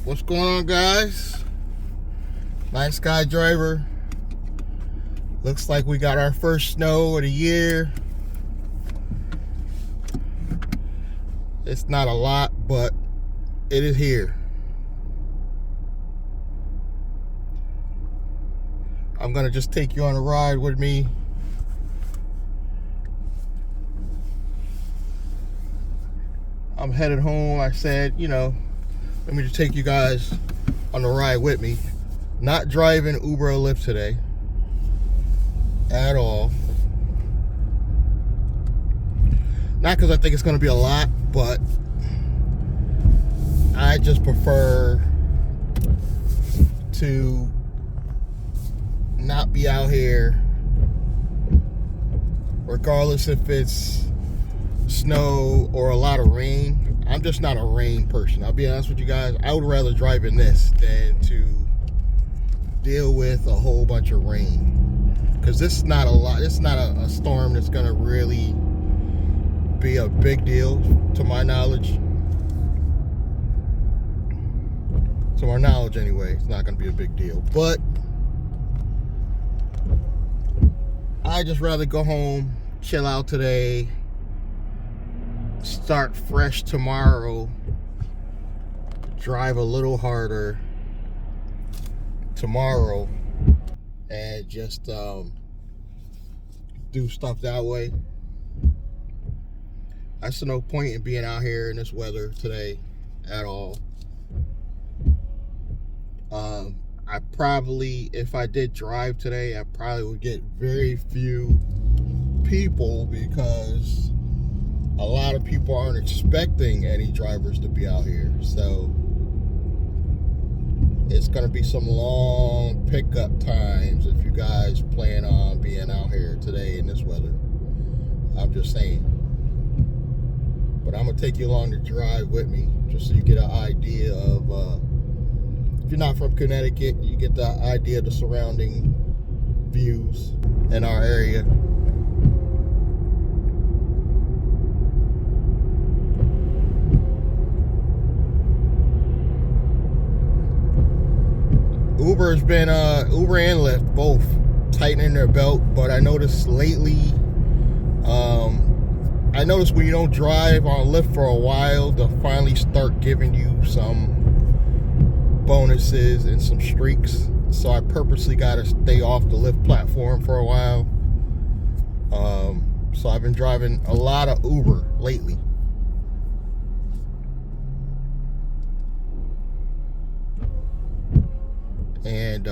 What's going on, guys? Night Sky Driver. Looks like we got our first snow of the year. It's not a lot, but it is here. I'm gonna just take you on a ride with me. I'm headed home. I said, let me just take you guys on the ride with me. Not driving Uber or Lyft today at all. Not because I think it's going to be a lot, but I just prefer to not be out here, regardless if it's snow or a lot of rain. I'm just not a rain person. I'll be honest with you guys. I would rather drive in this than to deal with a whole bunch of rain, because this is not a lot. It's not a storm that's gonna really be a big deal to my knowledge. To our knowledge anyway, it's not gonna be a big deal. But I just rather go home, chill out today, start fresh tomorrow, drive a little harder tomorrow, and just do stuff that way. I see no point in being out here in this weather today at all. I probably, if I did drive today, I probably would get very few people, because a lot of people aren't expecting any drivers to be out here. So it's going to be some long pickup times if you guys plan on being out here today in this weather. I'm just saying. But I'm going to take you along the drive with me, just so you get an idea of, if you're not from Connecticut, you get the idea of the surrounding views in our area. Uber's been Uber and Lyft both tightening their belt, but I noticed lately, I noticed when you don't drive on Lyft for a while, they'll finally start giving you some bonuses and some streaks. So I purposely got to stay off the Lyft platform for a while. So I've been driving a lot of Uber lately. And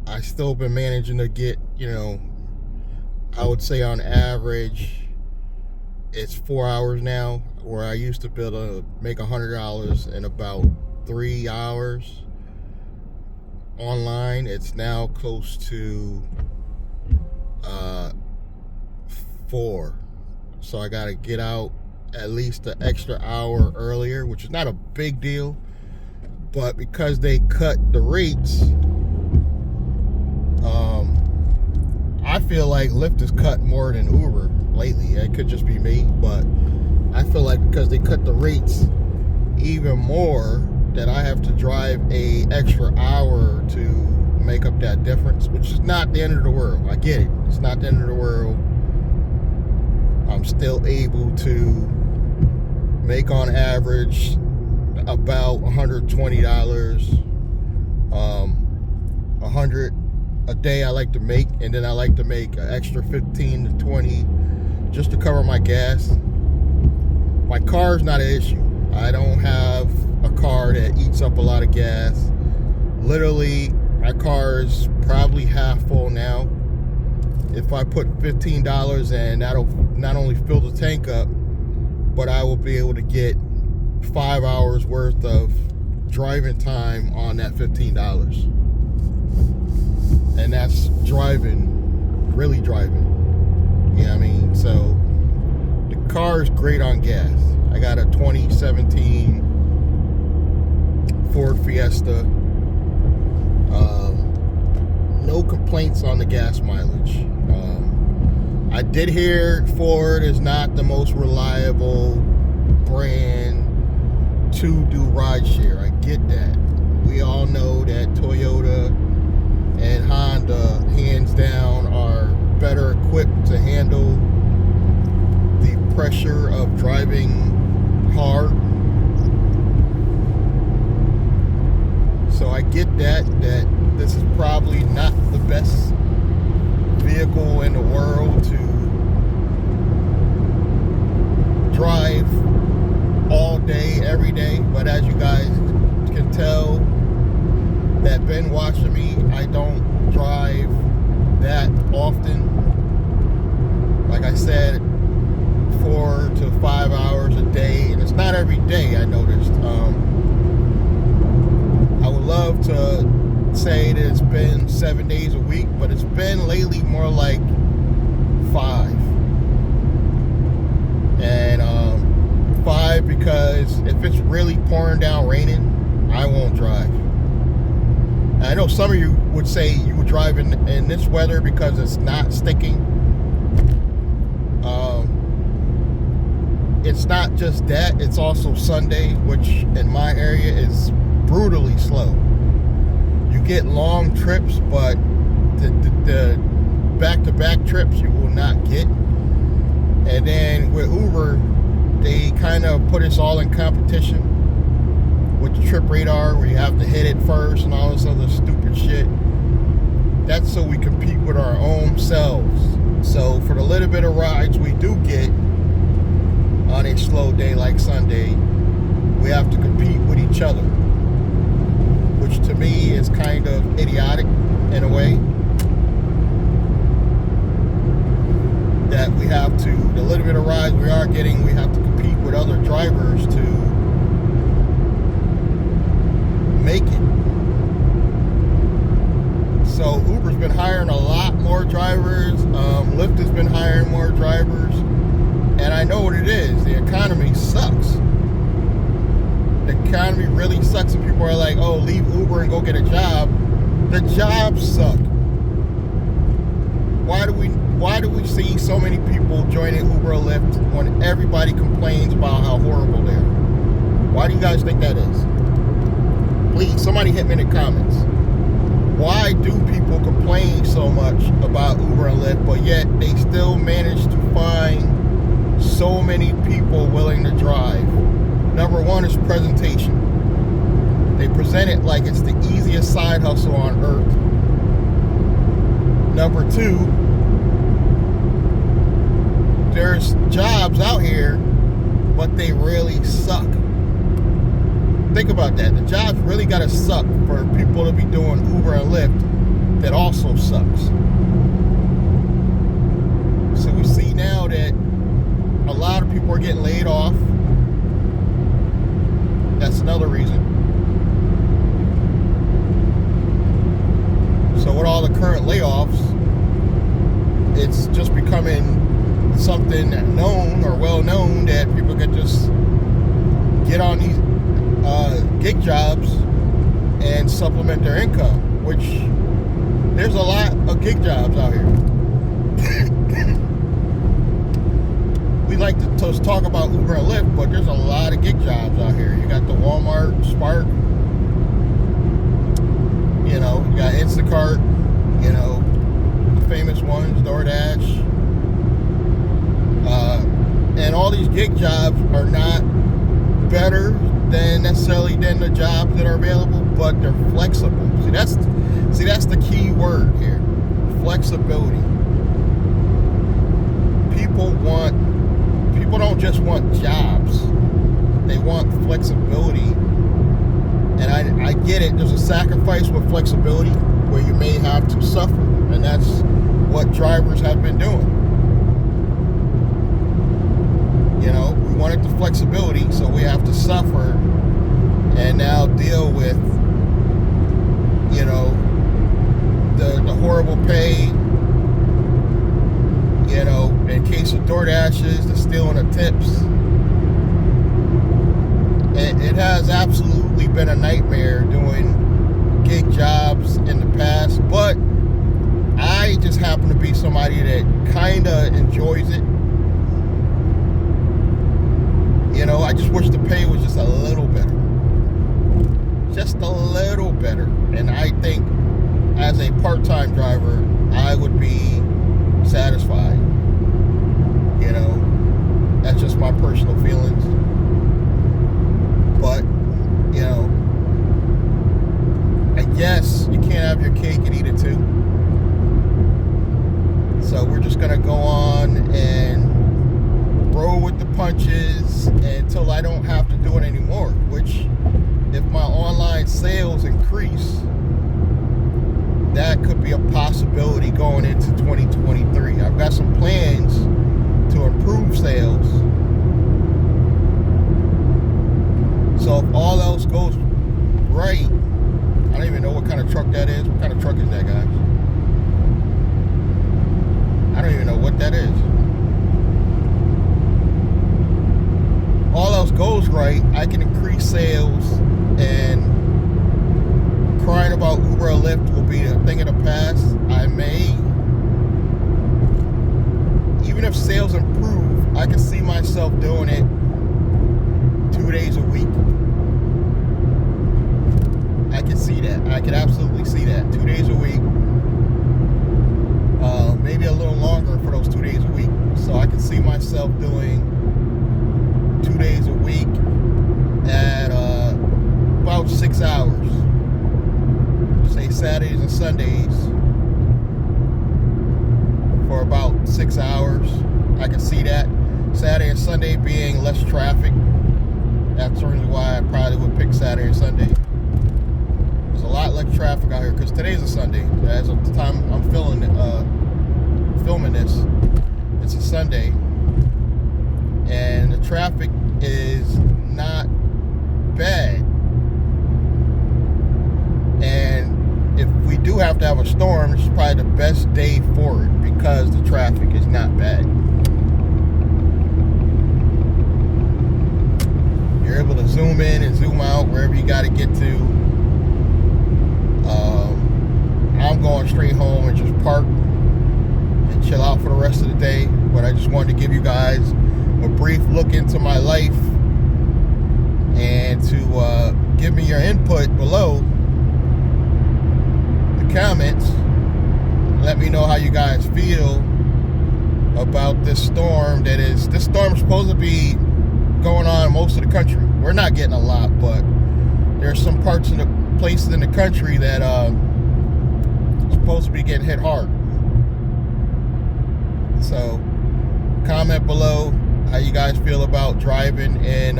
I still been managing to get, I would say on average, it's 4 hours now, where I used to be able to make $100 in about 3 hours. Online, it's now close to 4. So I got to get out at least an extra hour earlier, which is not a big deal. But because they cut the rates, I feel like Lyft has cut more than Uber lately. It could just be me, but I feel like because they cut the rates even more, that I have to drive a extra hour to make up that difference, which is not the end of the world. I get it. It's not the end of the world. I'm still able to make on average about $120, $100 a day I like to make, and then I like to make an extra 15 to 20 just to cover my gas. My car's not an issue. I don't have a car that eats up a lot of gas. Literally, my car is probably half full now. If I put $15 in, that'll not only fill the tank up, but I will be able to get 5 hours worth of driving time on that $15. And that's driving, really driving. You know what I mean? So the car is great on gas. I got a 2017 Ford Fiesta. No complaints on the gas mileage. I did hear Ford is not the most reliable brand to do rideshare. I get that. We all know that Toyota and Honda, hands down, are better equipped to handle the pressure of driving hard. So I get that this is probably not the best vehicle in the world to drive all day, every day. But as you guys can tell that been watching me, I don't drive that often. Like I said, 4 to 5 hours a day, and it's not every day. I noticed. I would love to say that it's been 7 days a week, but it's been lately more like 5. And 5 because if it's really pouring down raining, I won't drive. And I know some of you would say you would drive in this weather because it's not sticking. It's not just that, it's also Sunday, which in my area is brutally slow. You get long trips, but the back-to-back trips you will not get. And then with Uber, they kind of put us all in competition with the trip radar, where you have to hit it first and all this other stupid shit. That's so we compete with our own selves. So for the little bit of rides we do get on a slow day like Sunday, we have to compete with each other, which to me is kind of idiotic in a way. That we have to, the little bit of rides we are getting, we have to compete with other drivers to make it. So Uber's been hiring a lot more drivers. Lyft has been hiring more drivers. And I know what it is. The economy sucks. The economy really sucks. And people are like, oh, leave Uber and go get a job. The jobs suck. Why do we see so many people joining Uber or Lyft when everybody complains about how horrible they are? Why do you guys think that is? Please, somebody hit me in the comments. Why do people complain so much about Uber and Lyft, but yet they still manage to find so many people willing to drive? Number one is presentation. They present it like it's the easiest side hustle on earth. Number two, there's jobs out here, but they really suck. Think about that. The jobs really gotta suck for people to be doing Uber and Lyft that also sucks. So we see now that a lot of people are getting laid off. That's another reason. So with all the current layoffs, it's just becoming something known or well known that people can just get on these gig jobs and supplement their income, which there's a lot of gig jobs out here. We like to talk about Uber and Lyft, but there's a lot of gig jobs out here. You got the Walmart, Spark, you got Instacart, the famous ones, DoorDash, and all these gig jobs are not better than necessarily than the jobs that are available, but they're flexible. See, that's the key word here. Flexibility. People don't just want jobs. They want flexibility. And I get it. There's a sacrifice with flexibility where you may have to suffer. And that's what drivers have been doing. We wanted the flexibility, so we have to suffer and now deal with, the horrible pay, in case of DoorDashes, the stealing of tips. It has absolutely been a nightmare doing gig jobs in the past, but I just happen to be somebody that kind of enjoys it. I just wish the pay was just a little better. punches until I don't have to do it anymore, which if my online sales increase, that could be a possibility going into 2023. I've got some plans to improve sales. So if all else goes right, I don't even know what kind of truck that is. What kind of truck is that, guys? I don't even know what that is. All else goes right, I can increase sales, and crying about Uber or Lyft will be a thing of the past. I may, even if sales improve, I can see myself doing it 2 days a week. I can see that. I can absolutely see that. 2 days a week. Maybe a little longer for those 2 days a week. So I can see myself doing 2 days a week at about 6 hours. Say Saturdays and Sundays for about 6 hours. I can see that. Saturday and Sunday being less traffic. That's certainly why I probably would pick Saturday and Sunday. There's a lot less traffic out here because today's a Sunday. As of the time I'm filming this, it's a Sunday, and the traffic is not bad. And if we do have to have a storm, this is probably the best day for it because the traffic is not bad. You're able to zoom in and zoom out wherever you got to get to. I'm going straight home and just park and chill out for the rest of the day. But I just wanted to give you guys a brief look into my life and to give me your input below the comments. Let me know how you guys feel about this storm. This storm is supposed to be going on in most of the country. We're not getting a lot, but there's some parts in the places in the country that supposed to be getting hit hard. So comment below how you guys feel about driving in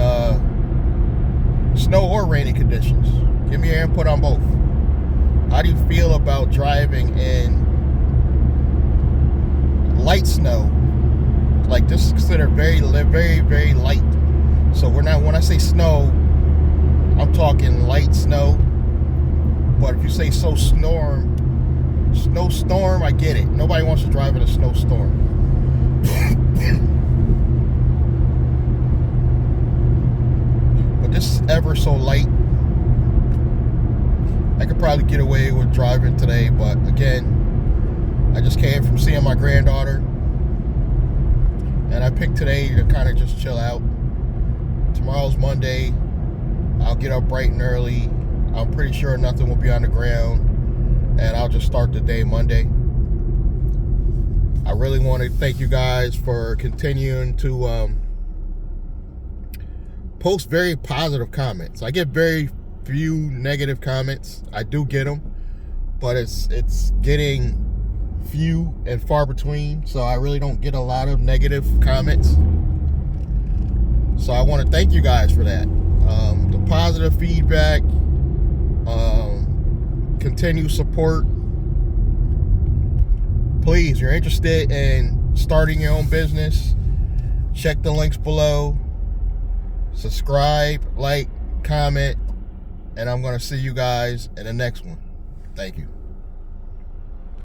snow or rainy conditions. Give me your input on both. How do you feel about driving in light snow? Like, this is considered very, very, very light. So when I say snow, I'm talking light snow. But if you say snowstorm, I get it. Nobody wants to drive in a snowstorm. But this is ever so light. I could probably get away with driving today, but again, I just came from seeing my granddaughter, and I picked today to kind of just chill out. Tomorrow's Monday. I'll get up bright and early. I'm pretty sure nothing will be on the ground, and I'll just start the day Monday. I really want to thank you guys for continuing to post very positive comments. I get very few negative comments. I do get them, but it's getting few and far between, so I really don't get a lot of negative comments. So I want to thank you guys for that. The positive feedback, continued support. Please, you're interested in starting your own business, check the links below, subscribe, like, comment, and I'm going to see you guys in the next one. Thank you.